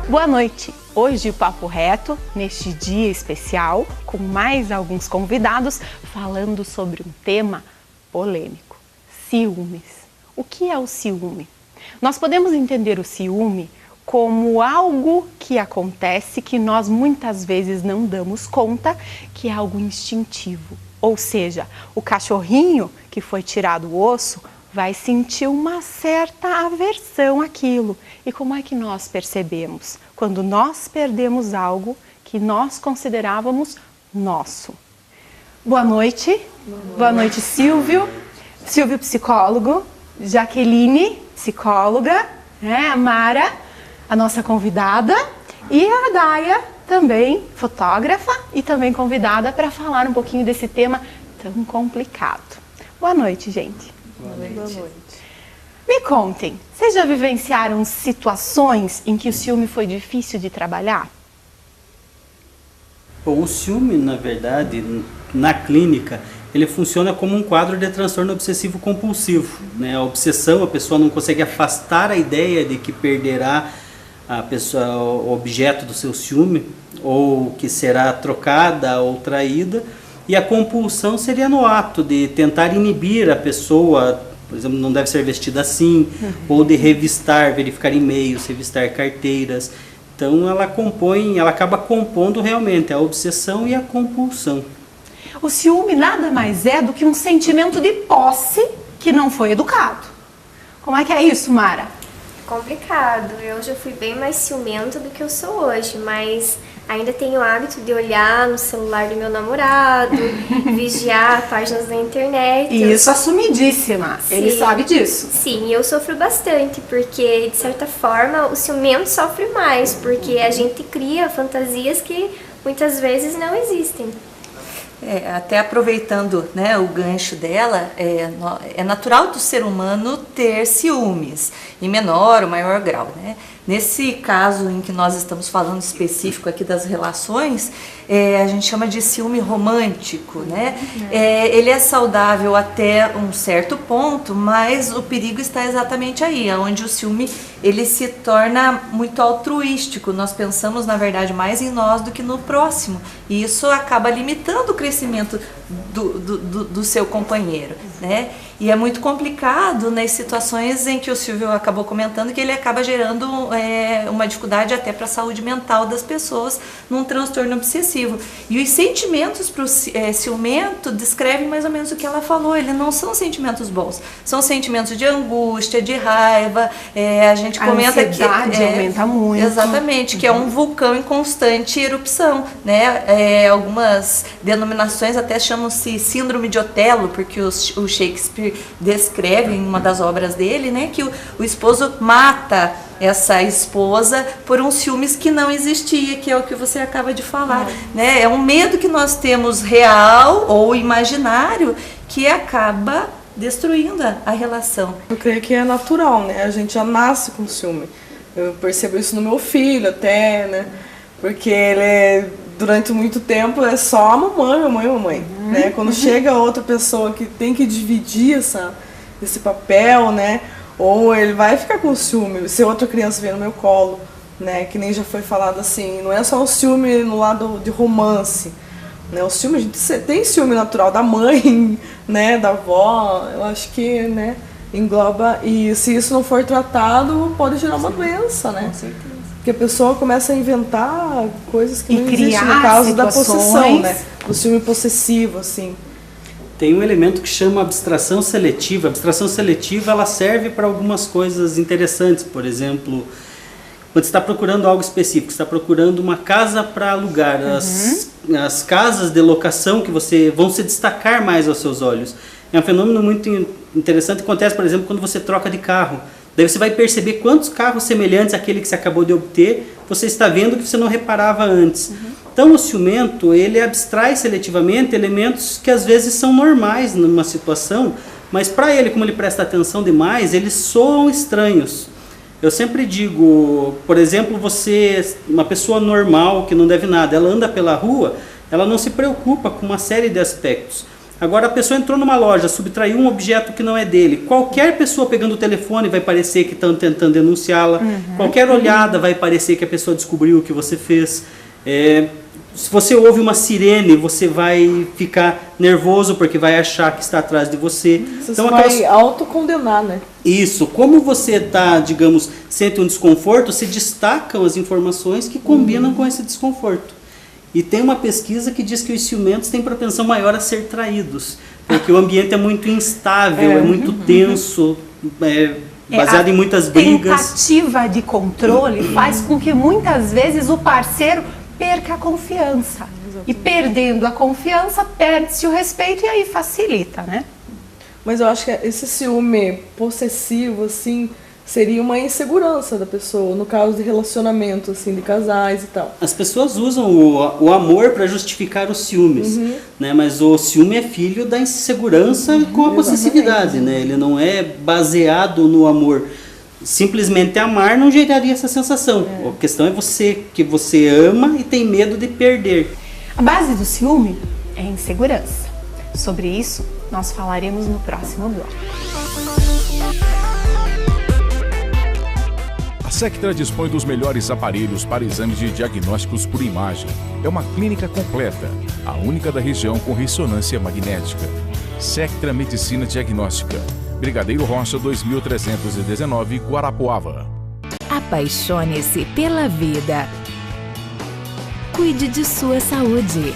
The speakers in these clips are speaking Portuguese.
Boa noite! Hoje o Papo Reto, neste dia especial, com mais alguns convidados, falando sobre um tema polêmico: ciúmes. O que é o ciúme? Nós podemos entender o ciúme como algo que acontece que nós muitas vezes não damos conta, que é algo instintivo. Ou seja, o cachorrinho que foi tirado o osso vai sentir uma certa aversão àquilo. E como é que nós percebemos? Quando nós perdemos algo que nós considerávamos nosso. Boa noite. Boa noite, Silvio. Silvio, psicólogo. Jaqueline, psicóloga. A Mara, a nossa convidada. E a Daia, também fotógrafa e também convidada para falar um pouquinho desse tema tão complicado. Boa noite, gente. Boa noite. Me contem, vocês já vivenciaram situações em que o ciúme foi difícil de trabalhar? Bom, o ciúme, na verdade, na clínica, ele funciona como um quadro de transtorno obsessivo compulsivo, né? A obsessão, a pessoa não consegue afastar a ideia de que perderá a pessoa, o objeto do seu ciúme, ou que será trocada ou traída. E a compulsão seria no ato de tentar inibir a pessoa, por exemplo, não deve ser vestida assim, ou de revistar, verificar e-mails, revistar carteiras. Então ela acaba compondo realmente a obsessão e a compulsão. O ciúme nada mais é do que um sentimento de posse que não foi educado. Como é que é isso, Mara? Complicado. Eu já fui bem mais ciumenta do que eu sou hoje, mas ainda tenho o hábito de olhar no celular do meu namorado, vigiar páginas da internet. Isso, assumidíssima. Sim. Ele sabe disso. Sim, eu sofro bastante, porque de certa forma o ciumento sofre mais, porque a gente cria fantasias que muitas vezes não existem. Até aproveitando, né, o gancho dela, é natural do ser humano ter ciúmes, em menor ou maior grau, né? Nesse caso em que nós estamos falando específico aqui das relações, a gente chama de ciúme romântico, né? Ele é saudável até um certo ponto, mas o perigo está exatamente aí, onde o ciúme ele se torna muito altruístico. Nós pensamos, na verdade, mais em nós do que no próximo, e isso acaba limitando o crescimento do seu companheiro, né? E é muito complicado nas situações em que o Silvio acabou comentando que ele acaba gerando uma dificuldade até para a saúde mental das pessoas num transtorno obsessivo. E os sentimentos para o ciumento descrevem mais ou menos o que ela falou. Eles não são sentimentos bons, são sentimentos de angústia, de raiva. A gente comenta que a ansiedade aumenta muito. Exatamente, que é um vulcão em constante erupção, né? Algumas denominações até chamam-se síndrome de Otelo, porque o Shakespeare descreve em uma das obras dele, né, que o esposo mata essa esposa por um ciúmes que não existia, que é o que você acaba de falar, né? É um medo que nós temos real ou imaginário que acaba destruindo a relação. Eu creio que é natural, né? A gente já nasce com ciúme. Eu percebo isso no meu filho até, né? Porque ele durante muito tempo é só a mamãe, né? Quando chega outra pessoa que tem que dividir esse papel, né? Ou ele vai ficar com ciúme, se outra criança vier no meu colo, né? Que nem já foi falado assim, não é só o ciúme no lado de romance, né? O ciúme, a gente tem ciúme natural da mãe, né? Da avó, eu acho que, né? Engloba, e se isso não for tratado, pode gerar uma doença, né? Com certeza. Porque a pessoa começa a inventar coisas que não existem, no caso da possessão, né? O ciúme possessivo, assim. Tem um elemento que chama abstração seletiva. A abstração seletiva ela serve para algumas coisas interessantes. Por exemplo, quando você está procurando algo específico, você está procurando uma casa para alugar. As casas de locação que vão se destacar mais aos seus olhos. É um fenômeno muito interessante que acontece, por exemplo, quando você troca de carro. Daí você vai perceber quantos carros semelhantes àquele que você acabou de obter, você está vendo que você não reparava antes. Então o ciumento, ele abstrai seletivamente elementos que às vezes são normais numa situação, mas para ele, como ele presta atenção demais, eles soam estranhos. Eu sempre digo, por exemplo, uma pessoa normal que não deve nada, ela anda pela rua, ela não se preocupa com uma série de aspectos. Agora a pessoa entrou numa loja, subtraiu um objeto que não é dele. Qualquer pessoa pegando o telefone vai parecer que estão tentando denunciá-la. Qualquer olhada vai parecer que a pessoa descobriu o que você fez. Se você ouve uma sirene, você vai ficar nervoso porque vai achar que está atrás de você. Você então, vai autocondenar, né? Isso. Como você está, digamos, sente um desconforto, se destacam as informações que combinam com esse desconforto. E tem uma pesquisa que diz que os ciumentos têm propensão maior a ser traídos, porque o ambiente é muito instável, é muito tenso, baseado em muitas brigas. A tentativa de controle faz com que muitas vezes o parceiro perca a confiança. E perdendo a confiança, perde-se o respeito e aí facilita, né? Mas eu acho que esse ciúme possessivo, assim, seria uma insegurança da pessoa, no caso de relacionamento, assim, de casais e tal. As pessoas usam o amor para justificar os ciúmes, né? Mas o ciúme é filho da insegurança com a possessividade, né? Ele não é baseado no amor. Simplesmente amar não geraria essa sensação. A questão é que você ama e tem medo de perder. A base do ciúme é a insegurança. Sobre isso, nós falaremos no próximo bloco. A Sectra dispõe dos melhores aparelhos para exames de diagnósticos por imagem. É uma clínica completa, a única da região com ressonância magnética. Sectra Medicina Diagnóstica, Brigadeiro Rocha 2319, Guarapuava. Apaixone-se pela vida. Cuide de sua saúde.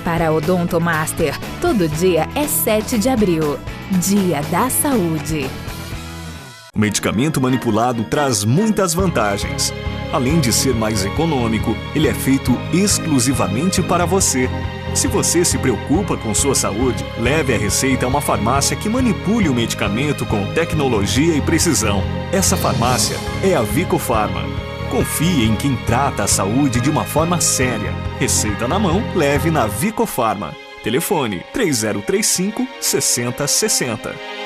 Para Odonto Master, todo dia é 7 de abril, Dia da Saúde. O medicamento manipulado traz muitas vantagens. Além de ser mais econômico, ele é feito exclusivamente para você. Se você se preocupa com sua saúde, leve a receita a uma farmácia que manipule o medicamento com tecnologia e precisão. Essa farmácia é a Vicofarma. Confie em quem trata a saúde de uma forma séria. Receita na mão, leve na Vicofarma. Telefone 3035 6060.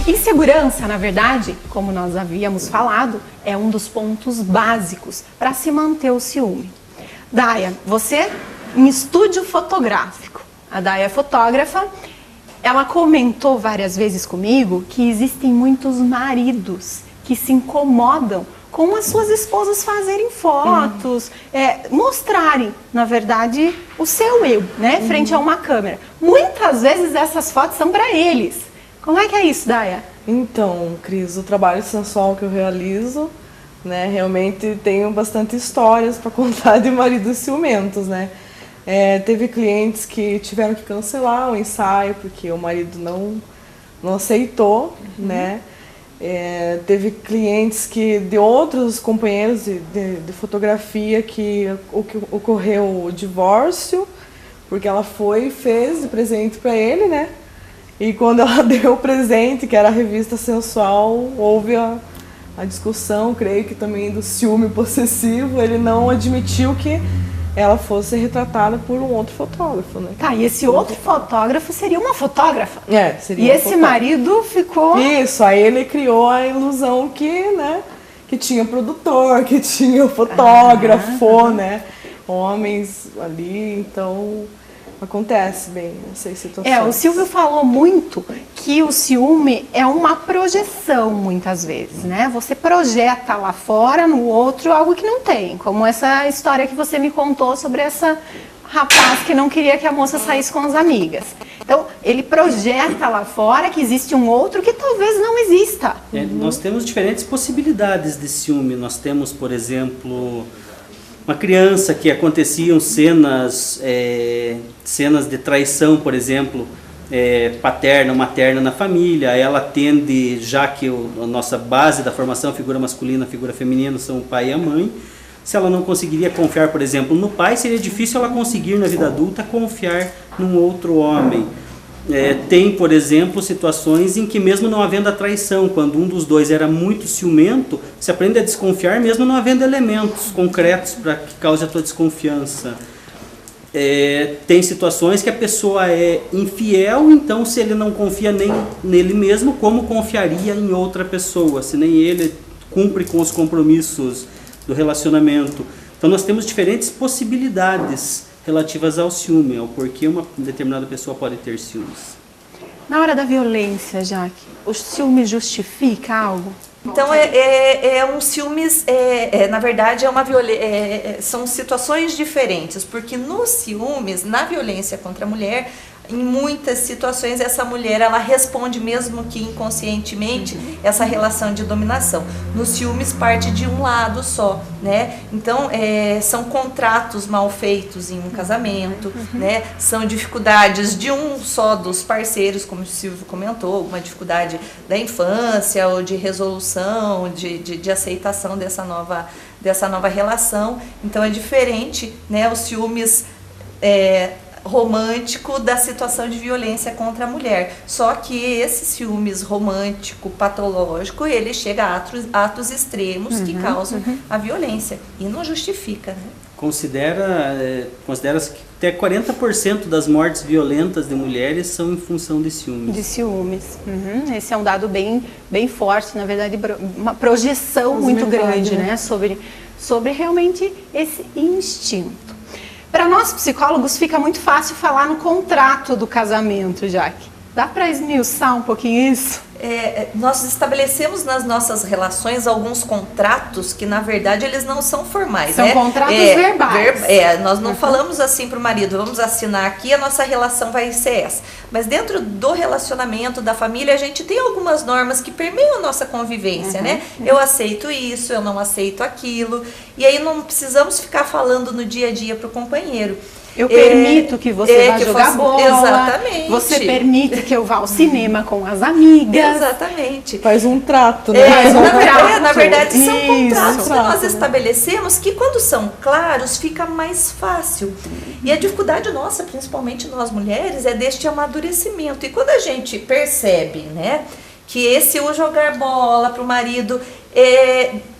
Insegurança, na verdade, como nós havíamos falado, é um dos pontos básicos para se manter o ciúme. Daia, você em estúdio fotográfico, a Daia é fotógrafa, ela comentou várias vezes comigo que existem muitos maridos que se incomodam com as suas esposas fazerem fotos, mostrarem, na verdade, o seu eu, né, frente a uma câmera. Muitas vezes essas fotos são para eles. Como é que é isso, Daia? Então, Cris, o trabalho sensual que eu realizo, né, realmente tenho bastante histórias para contar de maridos ciumentos, né. Teve clientes que tiveram que cancelar o ensaio porque o marido não aceitou, né. Teve clientes de outros companheiros de fotografia que ocorreu o divórcio, porque ela foi e fez de presente para ele, né. E quando ela deu o presente, que era a revista sensual, houve a discussão, creio que também do ciúme possessivo. Ele não admitiu que ela fosse retratada por um outro fotógrafo, né? Tá, e esse outro fotógrafo seria uma fotógrafa. Seria e esse marido ficou... Isso, aí ele criou a ilusão que tinha produtor, que tinha fotógrafo, né? Homens ali, então... Acontece bem nessas situações. O Silvio falou muito que o ciúme é uma projeção, muitas vezes, né? Você projeta lá fora, no outro, algo que não tem. Como essa história que você me contou sobre essa rapaz que não queria que a moça saísse com as amigas. Então, ele projeta lá fora que existe um outro que talvez não exista. Nós temos diferentes possibilidades de ciúme. Nós temos, por exemplo... uma criança que aconteciam cenas de traição, por exemplo, paterna ou materna na família, ela tende, já que a nossa base da formação, a figura masculina, a figura feminina são o pai e a mãe, se ela não conseguiria confiar, por exemplo, no pai, seria difícil ela conseguir na vida adulta confiar num outro homem. Tem, por exemplo, situações em que mesmo não havendo a traição, quando um dos dois era muito ciumento, se aprende a desconfiar mesmo não havendo elementos concretos para que cause a tua desconfiança. Tem situações que a pessoa é infiel, então se ele não confia nem nele mesmo, como confiaria em outra pessoa, se nem ele cumpre com os compromissos do relacionamento. Então nós temos diferentes possibilidades relativas ao ciúme, ao porquê uma determinada pessoa pode ter ciúmes. Na hora da violência, Jaque, o ciúme justifica algo? Então, um ciúmes, na verdade, são situações diferentes, porque no ciúmes, na violência contra a mulher, em muitas situações essa mulher ela responde mesmo que inconscientemente essa relação de dominação. No ciúmes parte de um lado só, né? Então são contratos mal feitos em um casamento, né? São dificuldades de um só dos parceiros, como o Silvio comentou, uma dificuldade da infância ou de resolução, de aceitação dessa nova relação. Então é diferente, né? Os ciúmes romântico da situação de violência contra a mulher. Só que esse ciúmes romântico, patológico, ele chega a atos extremos que causam a violência e não justifica, né? Considera-se que até 40% das mortes violentas de mulheres são em função de ciúmes. De ciúmes. Esse é um dado bem forte, na verdade, uma projeção muito grande, né? Sobre realmente esse instinto. Para nós psicólogos fica muito fácil falar no contrato do casamento, Jaque. Dá para esmiuçar um pouquinho isso? Nós estabelecemos nas nossas relações alguns contratos que, na verdade, eles não são formais. São contratos verbais. Nós não falamos assim para o marido, vamos assinar aqui, a nossa relação vai ser essa. Mas dentro do relacionamento, da família, a gente tem algumas normas que permeiam a nossa convivência, né? Eu aceito isso, eu não aceito aquilo. E aí não precisamos ficar falando no dia a dia para o companheiro. Eu permito que você vá jogar bola. Exatamente. Você permite que eu vá ao cinema com as amigas. Exatamente. Faz um trato, né? Na verdade, são contratos que nós estabelecemos que, quando são claros, fica mais fácil. E a dificuldade nossa, principalmente nós mulheres, é deste amadurecimento. E quando a gente percebe, né, que esse o jogar bola para o marido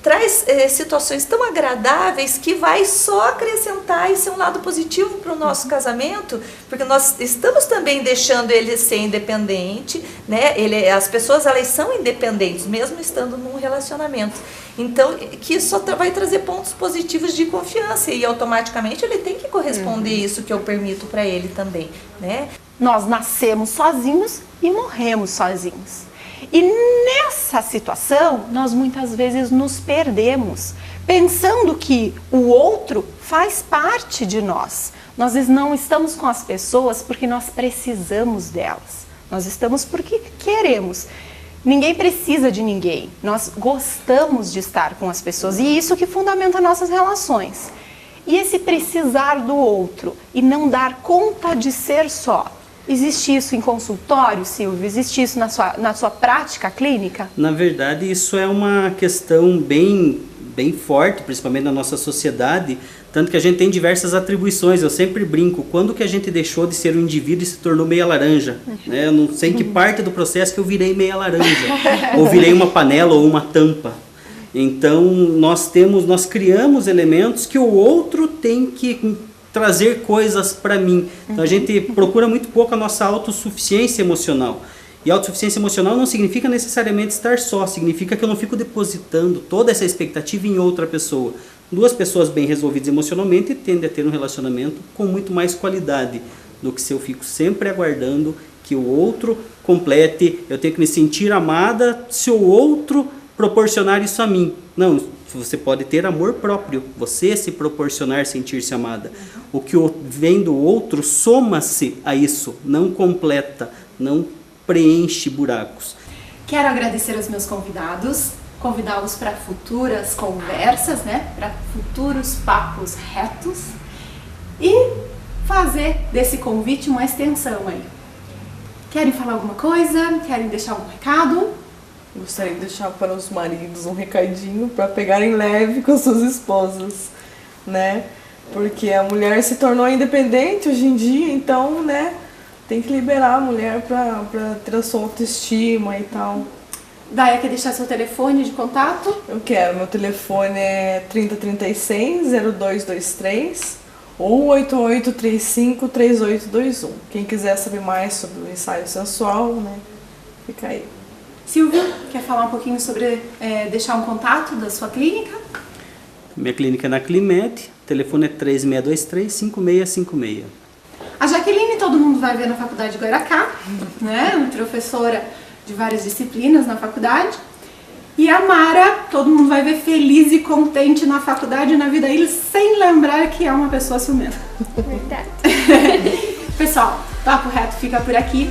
traz situações tão agradáveis que vai só acrescentar e ser um lado positivo para o nosso casamento, porque nós estamos também deixando ele ser independente, né? As pessoas, elas são independentes, mesmo estando num relacionamento. Então, que só vai trazer pontos positivos de confiança e automaticamente ele tem que corresponder isso que eu permito para ele também, né? Nós nascemos sozinhos e morremos sozinhos. E nessa situação, nós muitas vezes nos perdemos, pensando que o outro faz parte de nós. Nós não estamos com as pessoas porque nós precisamos delas. Nós estamos porque queremos. Ninguém precisa de ninguém. Nós gostamos de estar com as pessoas e isso que fundamenta nossas relações. E esse precisar do outro e não dar conta de ser só. Existe isso em consultório, Silvio? Existe isso na sua prática clínica? Na verdade, isso é uma questão bem forte, principalmente na nossa sociedade, tanto que a gente tem diversas atribuições. Eu sempre brinco, quando que a gente deixou de ser um indivíduo e se tornou meia laranja? Eu não sei em que parte do processo que eu virei meia laranja, ou virei uma panela ou uma tampa. Então, nós criamos elementos que o outro tem que trazer coisas para mim. Então a gente procura muito pouco a nossa autossuficiência emocional. E autossuficiência emocional não significa necessariamente estar só, significa que eu não fico depositando toda essa expectativa em outra pessoa. Duas pessoas bem resolvidas emocionalmente tendem a ter um relacionamento com muito mais qualidade do que se eu fico sempre aguardando que o outro complete, eu tenho que me sentir amada se o outro proporcionar isso a mim. Não, você pode ter amor próprio, você se proporcionar sentir-se amada. O que vem do outro soma-se a isso, não completa, não preenche buracos. Quero agradecer aos meus convidados, convidá-los para futuras conversas, né? Para futuros papos retos e fazer desse convite uma extensão aí. Querem falar alguma coisa? Querem deixar algum recado? Gostaria de deixar para os maridos um recadinho para pegarem leve com as suas esposas, né? Porque a mulher se tornou independente hoje em dia, então, né, tem que liberar a mulher para ter a sua autoestima e tal. Daia, quer deixar seu telefone de contato? Eu quero, meu telefone é 3036-0223 ou 8835-3821. Quem quiser saber mais sobre o ensaio sensual, né, fica aí. Silvio, quer falar um pouquinho sobre deixar um contato da sua clínica? Minha clínica é na Climed, o telefone é 3623-5656. A Jaqueline todo mundo vai ver na Faculdade de Guaracá, né? Professora de várias disciplinas na faculdade. E a Mara, todo mundo vai ver feliz e contente na faculdade e na vida deles, sem lembrar que é uma pessoa ciumenta. Verdade. Pessoal, Papo Reto fica por aqui.